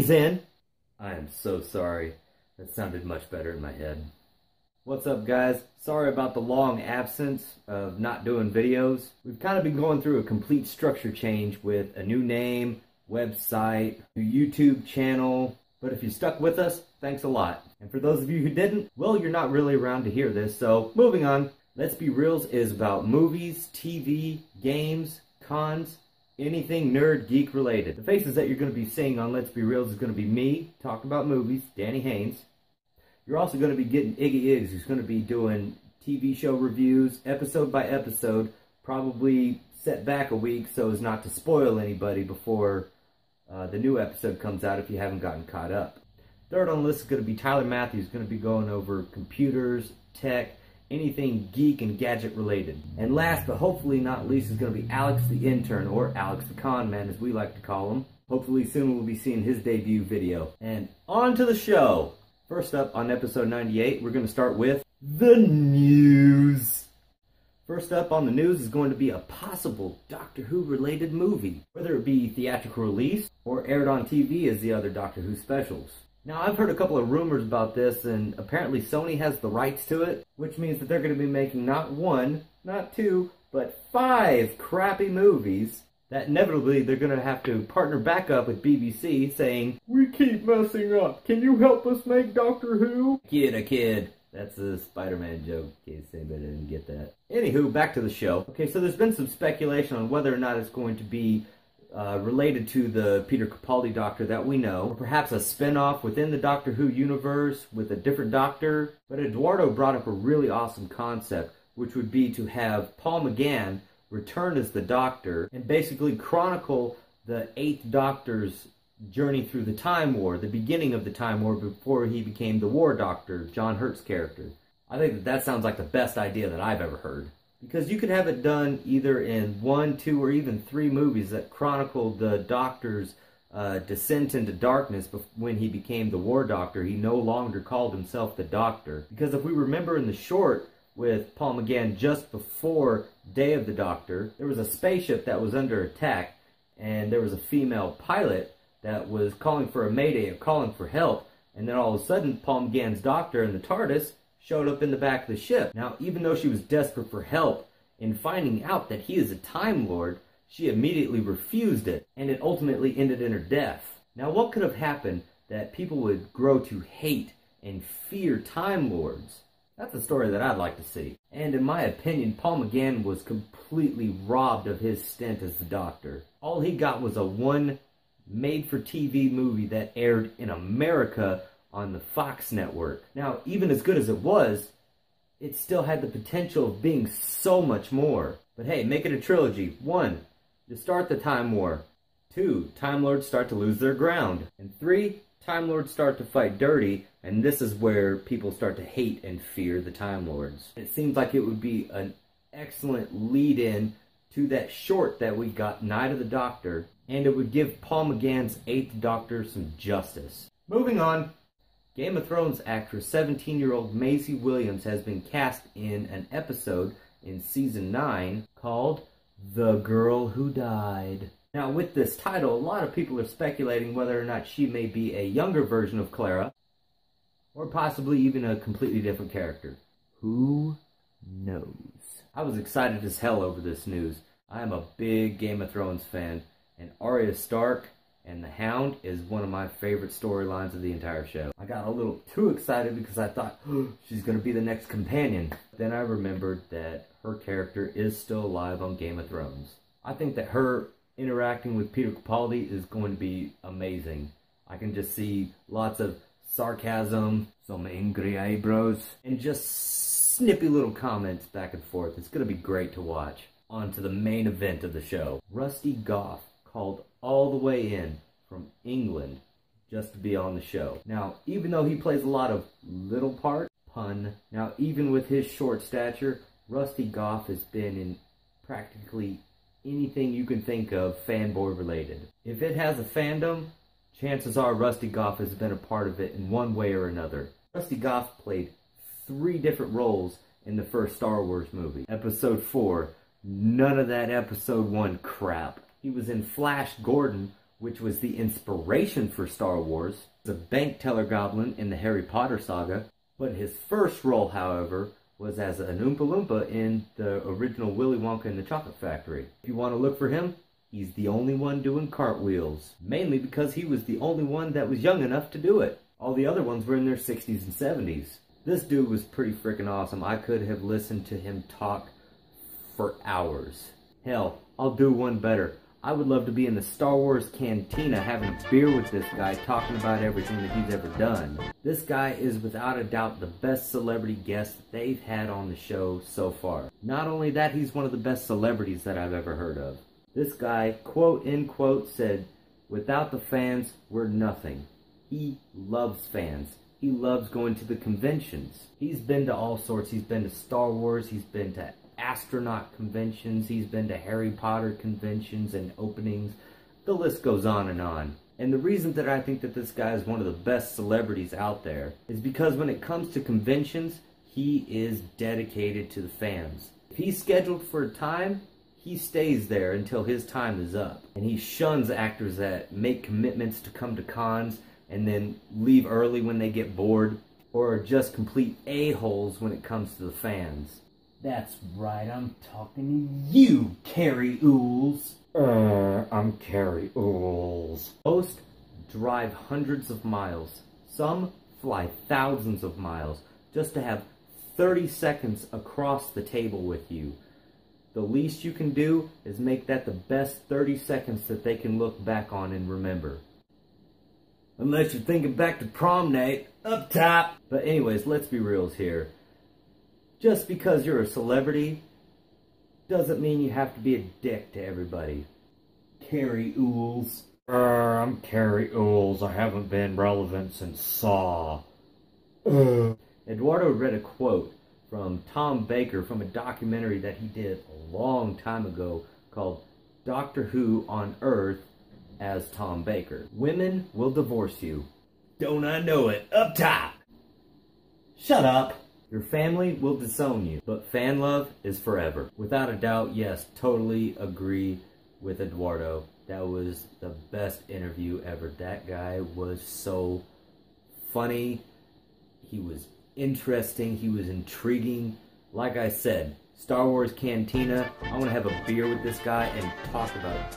Haynes in. I am so sorry. That sounded much better in my head. What's up, guys? Sorry about the long absence of not doing videos. We've kind of been going through a complete structure change with a new name, website, new YouTube channel. But if you stuck with us, thanks a lot. And for those of you who didn't, well, you're not really around to hear this, so moving on. Let's Be Reals is about movies, TV, games, cons, anything nerd geek related. The faces that you're going to be seeing on Let's Be Reals is going to be me, talking about movies, Danny Haynes. You're also going to be getting Iggy Iggs, who's going to be doing TV show reviews, episode by episode, probably set back a week so as not to spoil anybody before the new episode comes out if you haven't gotten caught up. Third on the list is going to be Tyler Matthews, going to be going over computers, tech, anything geek and gadget related. And last but hopefully not least is going to be Alex the Intern, or Alex the Con Man as we like to call him. Hopefully soon we'll be seeing his debut video. And on to the show! First up on episode 98, we're going to start with the news. First up on the news is going to be a possible Doctor Who related movie, whether it be theatrical release or aired on TV as the other Doctor Who specials. Now, I've heard a couple of rumors about this, and apparently Sony has the rights to it, which means that they're going to be making not one, not two, but 5 crappy movies that inevitably they're going to have to partner back up with BBC saying, "We keep messing up. Can you help us make Doctor Who?" Kid. That's a Spider-Man joke, in case anybody didn't get that. Anywho, back to the show. Okay, so there's been some speculation on whether or not it's going to be related to the Peter Capaldi Doctor that we know, or perhaps a spin-off within the Doctor Who universe with a different Doctor. But Eduardo brought up a really awesome concept, which would be to have Paul McGann return as the Doctor and basically chronicle the 8th Doctor's journey through the Time War, the beginning of the Time War before he became the War Doctor, John Hurt's character. I think that sounds like the best idea that I've ever heard. Because you could have it done either in 1, 2, or even 3 movies that chronicle the Doctor's descent into darkness when he became the War Doctor. He no longer called himself the Doctor. Because if we remember in the short with Paul McGann just before Day of the Doctor, there was a spaceship that was under attack, and there was a female pilot that was calling for a mayday or calling for help, and then all of a sudden Paul McGann's Doctor in the TARDIS showed up in the back of the ship. Now, even though she was desperate for help in finding out that he is a Time Lord, she immediately refused it, and it ultimately ended in her death. Now, what could have happened that people would grow to hate and fear Time Lords? That's a story that I'd like to see. And in my opinion, Paul McGann was completely robbed of his stint as the Doctor. All he got was a one made-for-TV movie that aired in America on the Fox network. Now, even as good as it was, it still had the potential of being so much more. But hey, make it a trilogy. 1, you start the Time War. 2, Time Lords start to lose their ground. And 3, Time Lords start to fight dirty, and this is where people start to hate and fear the Time Lords. It seems like it would be an excellent lead-in to that short that we got, Night of the Doctor, and it would give Paul McGann's 8th Doctor some justice. Moving on, Game of Thrones actress 17-year-old Maisie Williams has been cast in an episode in Season 9 called The Girl Who Died. Now, with this title, a lot of people are speculating whether or not she may be a younger version of Clara, or possibly even a completely different character. Who knows? I was excited as hell over this news. I am a big Game of Thrones fan, and Arya Stark and the Hound is one of my favorite storylines of the entire show. I got a little too excited because I thought, oh, she's going to be the next companion. Then I remembered that her character is still alive on Game of Thrones. I think that her interacting with Peter Capaldi is going to be amazing. I can just see lots of sarcasm, some angry eyebrows, and just snippy little comments back and forth. It's going to be great to watch. On to the main event of the show. Rusty Goff called all the way in from England just to be on the show. Now, even though he plays a lot of little parts, now even with his short stature, Rusty Goff has been in practically anything you can think of fanboy related. If it has a fandom, chances are Rusty Goff has been a part of it in one way or another. Rusty Goff played 3 different roles in the first Star Wars movie. Episode 4, none of that Episode 1 crap. He was in Flash Gordon which was the inspiration for Star Wars, the bank teller goblin in the Harry Potter saga, but his first role, however, was as an Oompa Loompa in the original Willy Wonka and the Chocolate Factory. If you want to look for him, he's the only one doing cartwheels, mainly because he was the only one that was young enough to do it. All the other ones were in their 60s and 70s. This dude was pretty freaking awesome. I could have listened to him talk for hours. Hell, I'll do one better. I would love to be in the Star Wars cantina having a beer with this guy, talking about everything that he's ever done. This guy is without a doubt the best celebrity guest they've had on the show so far. Not only that, he's one of the best celebrities that I've ever heard of. This guy, quote unquote, said, "Without the fans, we're nothing." He loves fans. He loves going to the conventions. He's been to all sorts. He's been to Star Wars. He's been to astronaut conventions. He's been to Harry Potter conventions and openings. The list goes on. And the reason that I think that this guy is one of the best celebrities out there is because when it comes to conventions, he is dedicated to the fans. If he's scheduled for a time, he stays there until his time is up. And he shuns actors that make commitments to come to cons and then leave early when they get bored, or are just complete a-holes when it comes to the fans. That's right, I'm talking to you, Carrie Ools. I'm Carrie Ools. Most drive hundreds of miles. Some fly thousands of miles just to have 30 seconds across the table with you. The least you can do is make that the best 30 seconds that they can look back on and remember. Unless you're thinking back to prom night, up top. But anyways, let's be reals here. Just because you're a celebrity doesn't mean you have to be a dick to everybody. Carrie Ools. I'm Carrie Ools. I haven't been relevant since Saw. Eduardo read a quote from Tom Baker from a documentary that he did a long time ago called Doctor Who on Earth as Tom Baker. Women will divorce you. Don't I know it? Up top! Shut up! Your family will disown you, but fan love is forever. Without a doubt, yes, totally agree with Eduardo. That was the best interview ever. That guy was so funny. He was interesting. He was intriguing. Like I said, Star Wars Cantina, I want to have a beer with this guy and talk about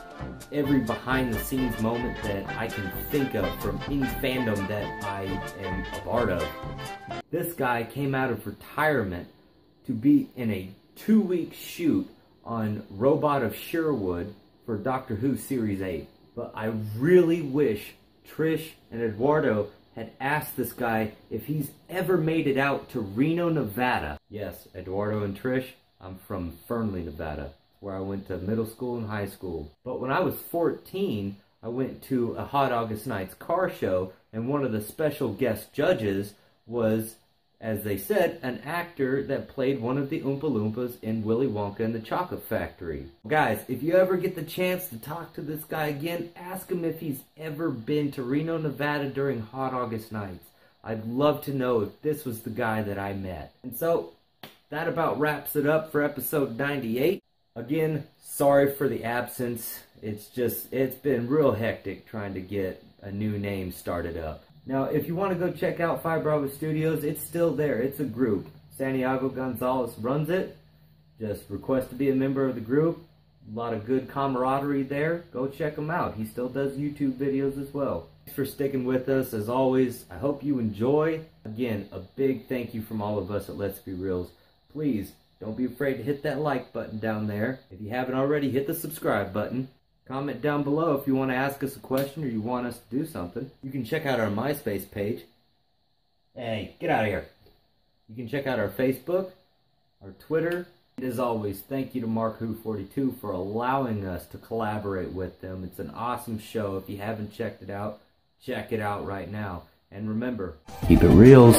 every behind-the-scenes moment that I can think of from any fandom that I am a part of. This guy came out of retirement to be in a 2-week shoot on Robot of Sherwood for Doctor Who Series 8. But I really wish Trish and Eduardo had asked this guy if he's ever made it out to Reno, Nevada. Yes, Eduardo and Trish, I'm from Fernley, Nevada, where I went to middle school and high school. But when I was 14, I went to a Hot August Nights car show, and one of the special guest judges was, as they said, an actor that played one of the Oompa Loompas in Willy Wonka and the Chocolate Factory. Guys, if you ever get the chance to talk to this guy again, ask him if he's ever been to Reno, Nevada during Hot August Nights. I'd love to know if this was the guy that I met. And so, that about wraps it up for episode 98. Again, sorry for the absence. It's been real hectic trying to get a new name started up. Now, if you want to go check out 5 Bravo Studios, it's still there. It's a group. Santiago Gonzalez runs it. Just request to be a member of the group. A lot of good camaraderie there. Go check him out. He still does YouTube videos as well. Thanks for sticking with us. As always, I hope you enjoy. Again, a big thank you from all of us at Let's Be Reals. Please, don't be afraid to hit that like button down there. If you haven't already, hit the subscribe button. Comment down below if you want to ask us a question or you want us to do something. You can check out our MySpace page. Hey, get out of here. You can check out our Facebook, our Twitter. And as always, thank you to MarkWho42 for allowing us to collaborate with them. It's an awesome show. If you haven't checked it out, check it out right now. And remember, keep it reals.